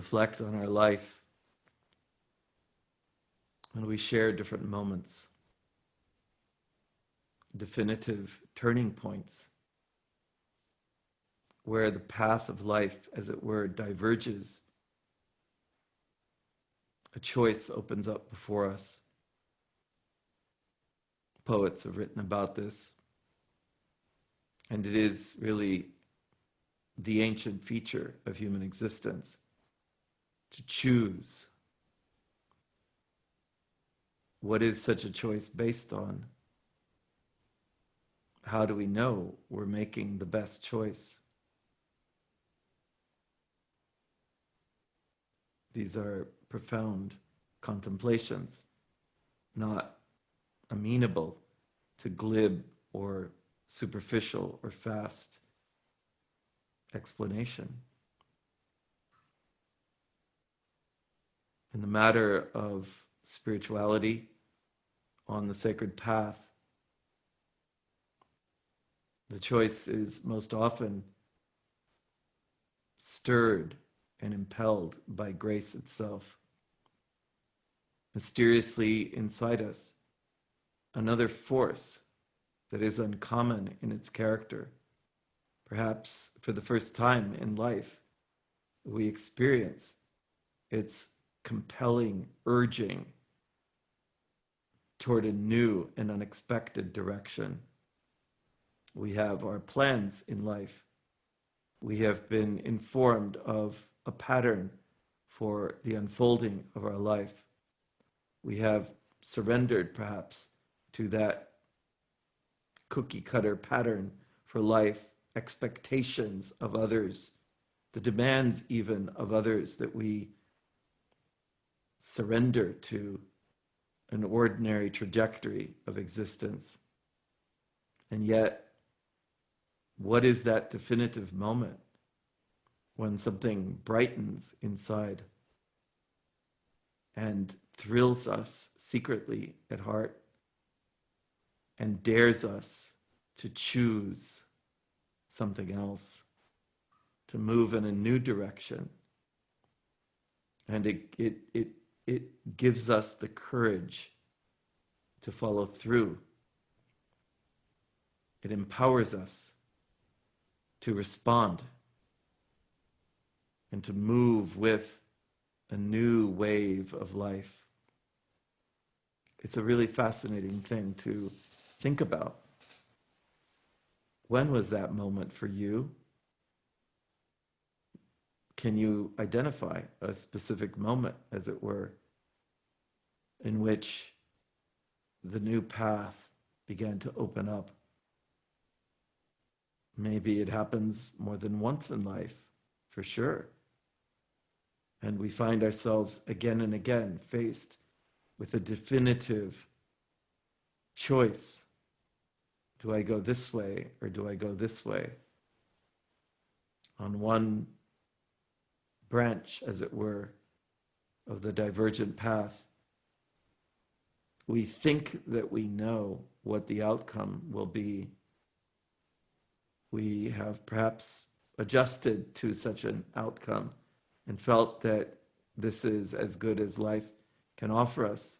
reflect on our life, when we share different moments, definitive turning points, where the path of life, as it were, diverges. A choice opens up before us. Poets have written about this, and it is really the ancient feature of human existence, to choose. What is such a choice based on? How do we know we're making the best choice? These are profound contemplations, not amenable to glib or superficial or fast explanation. In the matter of spirituality on the sacred path, the choice is most often stirred and impelled by grace itself. Mysteriously inside us, another force that is uncommon in its character. Perhaps for the first time in life, we experience its compelling urging toward a new and unexpected direction. We have our plans in life. We have been informed of a pattern for the unfolding of our life. We have surrendered, perhaps, to that cookie-cutter pattern for life, expectations of others, the demands even of others, that we surrender to an ordinary trajectory of existence. And yet, what is that definitive moment when something brightens inside and thrills us secretly at heart and dares us to choose something else, to move in a new direction? And it gives us the courage to follow through. It empowers us to respond and to move with a new wave of life. It's a really fascinating thing to think about. When was that moment for you? Can you identify a specific moment, as it were, in which the new path began to open up? Maybe it happens more than once in life, for sure. And we find ourselves again and again faced with a definitive choice. Do I go this way or do I go this way? On one branch, as it were, of the divergent path, we think that we know what the outcome will be. We have perhaps adjusted to such an outcome and felt that this is as good as life can offer us.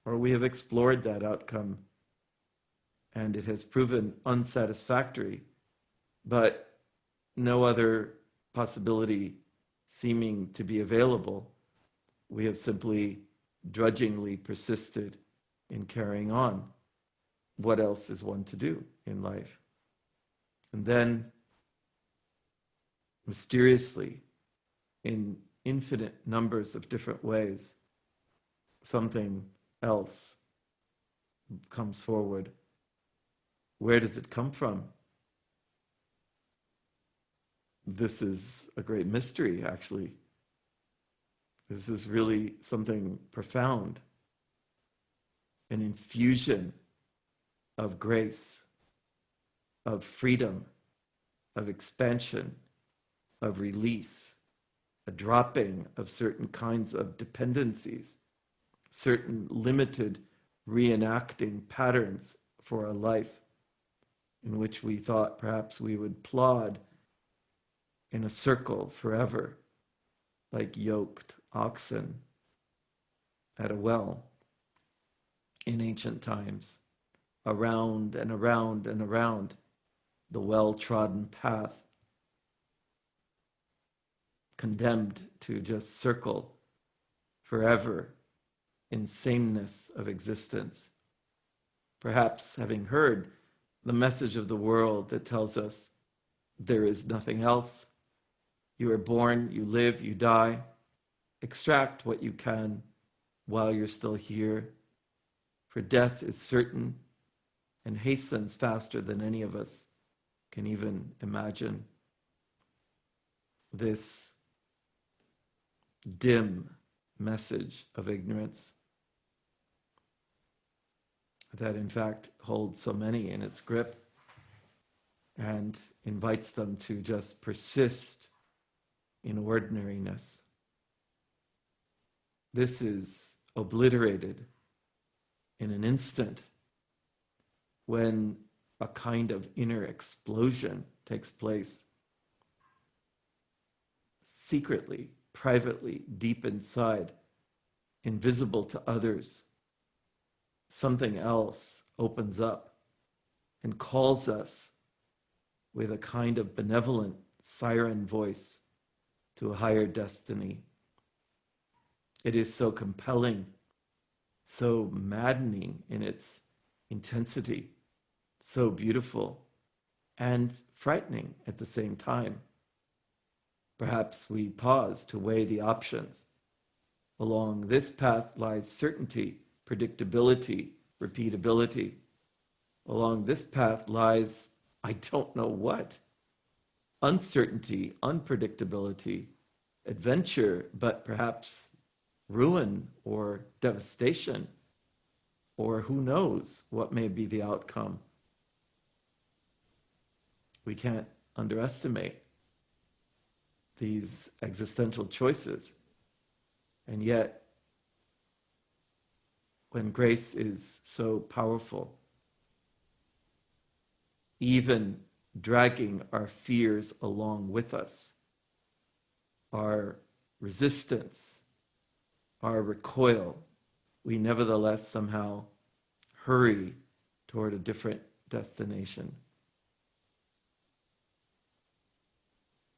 Or we have explored that outcome and it has proven unsatisfactory, but no other possibility seeming to be available, we have simply drudgingly persisted in carrying on. What else is one to do in life? And then, mysteriously, in infinite numbers of different ways, something else comes forward. Where does it come from? This is a great mystery, actually. This is really something profound, an infusion of grace, of freedom, of expansion, of release, a dropping of certain kinds of dependencies, certain limited reenacting patterns for a life in which we thought perhaps we would plod in a circle forever. like yoked oxen at a well in ancient times, around and around and around the well-trodden path, condemned to just circle forever in sameness of existence. Perhaps having heard the message of the world that tells us there is nothing else. You are born, you live, you die. Extract what you can while you're still here, for death is certain and hastens faster than any of us can even imagine. This dim message of ignorance that in fact holds so many in its grip and invites them to just persist in ordinariness. This is obliterated in an instant when a kind of inner explosion takes place. Secretly, privately, deep inside, invisible to others, something else opens up and calls us with a kind of benevolent siren voice to a higher destiny. It is so compelling, so maddening in its intensity, so beautiful and frightening at the same time. Perhaps we pause to weigh the options. Along this path lies certainty, predictability, repeatability. Along this path lies, I don't know what, uncertainty, unpredictability, adventure, but perhaps ruin or devastation, or who knows what may be the outcome. We can't underestimate these existential choices. And yet, when grace is so powerful, even dragging our fears along with us, our resistance, our recoil, we nevertheless somehow hurry toward a different destination.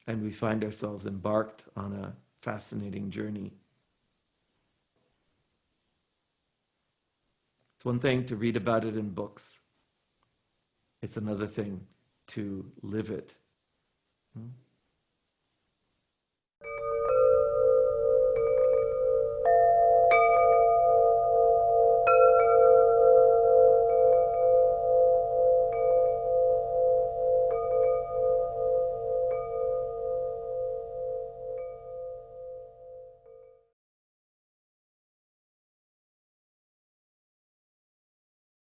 And we find ourselves embarked on a fascinating journey. It's one thing to read about it in books. It's another thing to live it.